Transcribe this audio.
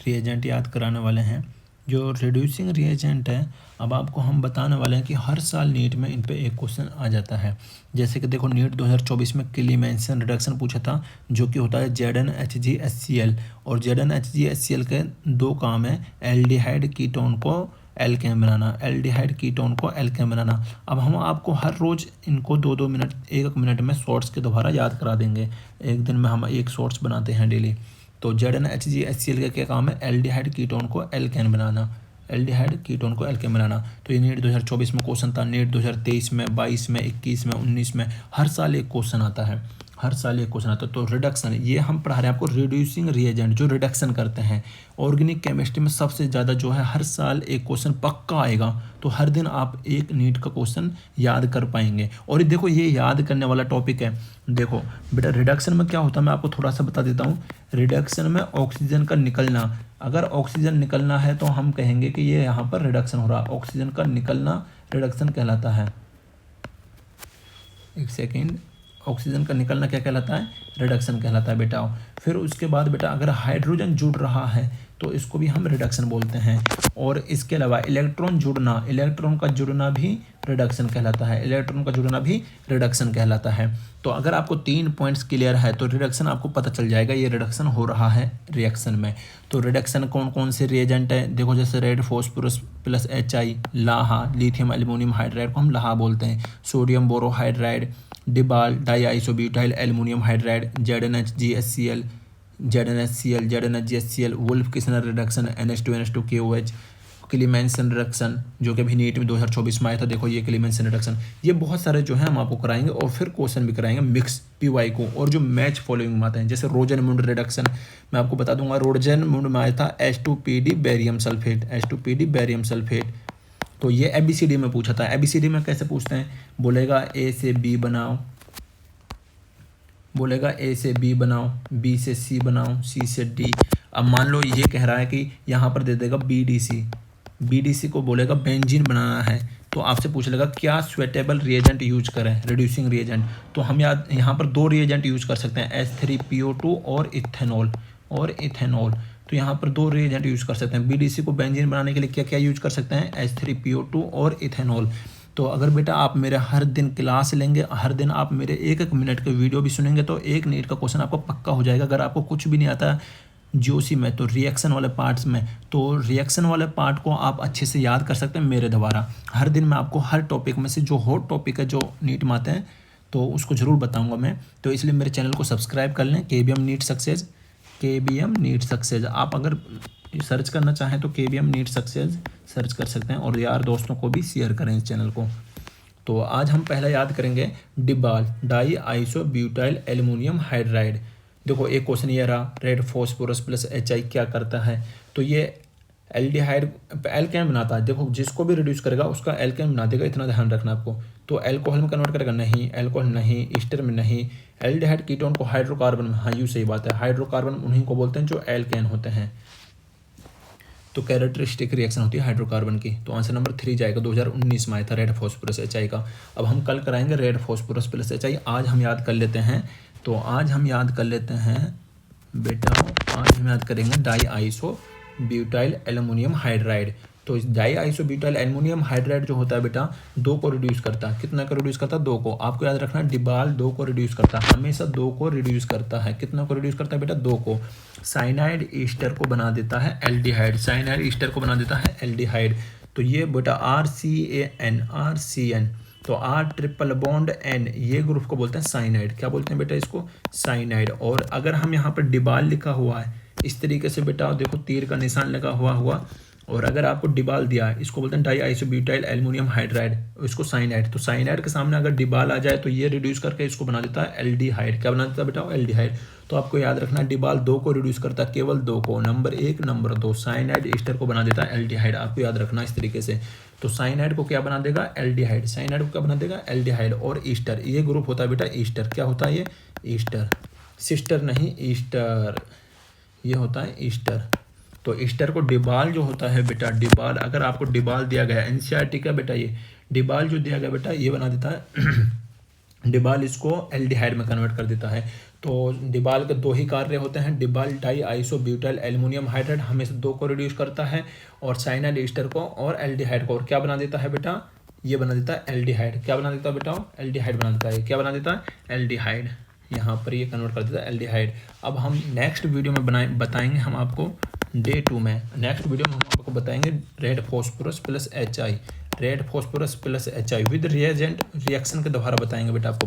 Reagent याद कराने वाले हैं। जो रिड्यूसिंग रिएजेंट है, अब आपको हम बताने वाले हैं कि हर साल नीट में इन पे एक क्वेश्चन आ जाता है। जैसे कि देखो नीट 2024 में क्लीमेंसन रिडक्शन पूछा था, जो कि होता है ZnHgHCl। और ZnHgHCl के दो काम है, एल्डिहाइड कीटोन को एल्केन बनाना, एल्डिहाइड कीटोन को एल्केन बनाना। अब हम आपको हर रोज़ इनको 2-2 मिनट, 1 मिनट में शॉर्ट्स के द्वारा याद करा देंगे। एक दिन में हम एक शॉर्ट्स बनाते हैं डेली। तो ZnHgHCl का क्या काम है, एल्डिहाइड कीटोन को एल्केन बनाना, एल्डिहाइड कीटोन को एल्केन बनाना। तो ये नीट 2024 में क्वेश्चन था, नीट 2023 में, 22 में, 21 में, 19 में, हर साल एक क्वेश्चन आता है, हर साल एक क्वेश्चन आता है। तो रिडक्शन, ये हम पढ़ा रहे हैं आपको रिड्यूसिंग रिएजेंट जो रिडक्शन करते हैं। ऑर्गेनिक केमिस्ट्री में सबसे ज़्यादा जो है हर साल एक क्वेश्चन पक्का आएगा। तो हर दिन आप एक नीट का क्वेश्चन याद कर पाएंगे। और देखो ये याद करने वाला टॉपिक है। देखो बेटा रिडक्शन में क्या होता है, मैं आपको थोड़ा सा बता देता हूँ। रिडक्शन में ऑक्सीजन का निकलना, अगर ऑक्सीजन निकलना है तो हम कहेंगे कि ये यहाँ पर रिडक्शन हो रहा है। ऑक्सीजन का निकलना रिडक्शन कहलाता है। एक सेकेंड, ऑक्सीजन का निकलना क्या कहलाता है, रिडक्शन कहलाता है बेटा। फिर उसके बाद बेटा अगर हाइड्रोजन जुड़ रहा है तो इसको भी हम रिडक्शन बोलते हैं। और इसके अलावा इलेक्ट्रॉन जुड़ना, इलेक्ट्रॉन का जुड़ना भी रिडक्शन कहलाता है, इलेक्ट्रॉन का जुड़ना भी रिडक्शन कहलाता है। तो अगर आपको 3 पॉइंट्स क्लियर है तो रिडक्शन आपको पता चल जाएगा, ये रिडक्शन हो रहा है रिएक्शन में। तो रिडक्शन कौन कौन से रिएजेंट है, देखो जैसे रेड फॉस्फोरस प्लस HI, लाहा, लिथियम एल्युमिनियम हाइड्राइड को हम लाहा बोलते हैं, sodium borohydride, DIBAL diisobutyl aluminium hydride, ZnHgHCl, ZnHCl, Wolff Kishner reduction, NH2NH2KOH, Clemmensen reduction जो कि अभी नीट में 2024 में आया था। देखो ये क्लीमेंसन रिडक्शन, ये बहुत सारे जो है हम आपको कराएंगे और फिर क्वेश्चन भी कराएंगे मिक्स PY को। और जो मैच फॉलोइंग में आते हैं जैसे रोजनमुंड रिडक्शन, मैं आपको बता दूंगा रोजनमुंड में आया था H2PD barium sulphate, H2PD barium sulphate. तो ये ABCD में पूछा था। ABCD में कैसे पूछते हैं, बोलेगा A से B बनाओ, बोलेगा A से B बनाओ, B से C बनाओ, C से D। अब मान लो ये कह रहा है कि यहाँ पर दे देगा BDC, BDC को बोलेगा बेंजीन बनाना है, तो आपसे पूछ लेगा क्या स्वेटेबल रिएजेंट यूज करें, रिड्यूसिंग रिएजेंट। तो हम याद यहाँ पर 2 रिएजेंट यूज कर सकते हैं, H3PO2 और इथेनॉल, और इथेनॉल। तो यहाँ पर 2 रिएजेंट यूज कर सकते हैं। BDC को बेंजीन बनाने के लिए क्या क्या यूज कर सकते हैं, H3PO2 और इथेनॉल। तो अगर बेटा आप मेरे हर दिन क्लास लेंगे, हर दिन आप मेरे 1-1 मिनट के वीडियो भी सुनेंगे तो एक नीट का क्वेश्चन आपको पक्का हो जाएगा। अगर आपको कुछ भी नहीं आता जीओसी में तो रिएक्शन वाले पार्ट्स में, तो रिएक्शन वाले पार्ट को आप अच्छे से याद कर सकते हैं मेरे द्वारा। हर दिन मैं आपको हर टॉपिक में से जो हॉट टॉपिक है जो नीट में आते हैं तो उसको ज़रूर बताऊंगा मैं। तो इसलिए मेरे चैनल को सब्सक्राइब कर लें, KBM NEET success, KBM NEET success. आप अगर सर्च करना चाहें तो KBM नीट सक्सेस सर्च कर सकते हैं और यार दोस्तों को भी शेयर करें इस चैनल को। तो आज हम पहला याद करेंगे डिबाल डाईआइसोब्यूटाइल एल्युमिनियम हाइड्राइड। देखो एक क्वेश्चन ये रहा, रेड फॉस्फोरस प्लस HI क्या करता है, तो ये एल्डिहाइड एल्केन बनाता है। देखो जिसको भी रिड्यूस करेगा उसका एल्केन बना देगा, इतना ध्यान रखना आपको। तो अल्कोहल में कन्वर्ट करेगा नहीं, अल्कोहल नहीं, ईस्टर में नहीं। एल्डिहाइड कीटोन को हाइड्रोकार्बन में, हाँ यूँ सही बात है, हाइड्रोकार्बन उन्हीं को बोलते हैं जो एल्केन होते हैं। तो कैरेक्टरिस्टिक रिएक्शन होती है हाइड्रोकार्बन की। तो आंसर नंबर 3 जाएगा, 2019 में आया था रेड फॉस्फोरस HI का। अब हम कल कराएंगे रेड फॉस्फोरस प्लस HI, आज हम याद कर लेते हैं। तो आज हम याद कर लेते हैं बेटा, आज हम याद करेंगे डाईआइसोब्यूटाइल एल्युमिनियम हाइड्राइड। तो इस डाईआइसोब्यूटाइल एल्युमिनियम हाइड्राइड जो होता है बेटा 2 को रिड्यूस करता है। कितना को रिड्यूस करता है, 2 को। आपको याद रखना डिबाल 2 को रिड्यूस करता है, हमेशा 2 को रिड्यूस करता है। कितना को रिड्यूस करता है बेटा, 2 को। साइनाइड ईस्टर को बना देता है एल्डिहाइड, साइनाइड ईस्टर को बना देता है एल्डिहाइड। तो ये बेटा RCN, तो R ट्रिपल बॉन्ड N, ये ग्रुप को बोलते हैं साइनाइड। क्या बोलते हैं बेटा इसको, साइनाइड। और अगर हम यहाँ पर डिबाल लिखा हुआ है इस तरीके से बेटा, देखो तीर का निशान लगा हुआ और अगर आपको डिबाल दिया है, इसको बोलते हैं डाईआइसोब्यूटाइल एल्युमिनियम हाइड्राइड, इसको साइनाइड। तो साइनाइड के सामने अगर डिबाल आ जाए तो ये रिड्यूस करके इसको बना देता है एल्डिहाइड। क्या बना देता है बेटा, एल्डिहाइड। तो आपको याद रखना डिबाल 2 को रिड्यूस करता है, केवल 2 को, नंबर 1 नंबर 2। साइनाइड ईस्टर को बना देता है एल्डिहाइड, आपको याद रखना इस तरीके से। तो साइनाइड को क्या बना देगा, एल्डिहाइड। साइनाइड को क्या बना देगा, एल्डिहाइड। और ईस्टर, ये ग्रुप होता है बेटा ईस्टर। क्या होता है ये, ईस्टर, सिस्टर नहीं ईस्टर, ये होता है ईस्टर। तो ईस्टर को डिबाल जो होता है बेटा, डिबाल अगर आपको डिबाल दिया गया NCERT का बेटा, ये डिबाल जो दिया गया बेटा ये बना देता है डिबाल इसको एल्डिहाइड में कन्वर्ट कर देता है। तो डिबाल के दो ही कार्य होते हैं, DIBAL diisobutyl aluminium hydride हमेशा दो को रिड्यूस करता है, और साइनाइड ईस्टर को और एल्डिहाइड को, और क्या बना देता है बेटा, ये बना देता है एल्डिहाइड। क्या बना देता है बेटा, एल्डिहाइड बना देता है। क्या बना देता है, एल्डिहाइड। यहाँ पर ये कन्वर्ट कर देता है एल्डिहाइड। अब हम नेक्स्ट वीडियो में बताएंगे हम आपको डे 2 में, नेक्स्ट वीडियो में हम आपको बताएंगे red phosphorus plus HI, red phosphorus plus HI with reagent reaction के द्वारा बताएंगे बेटा आपको।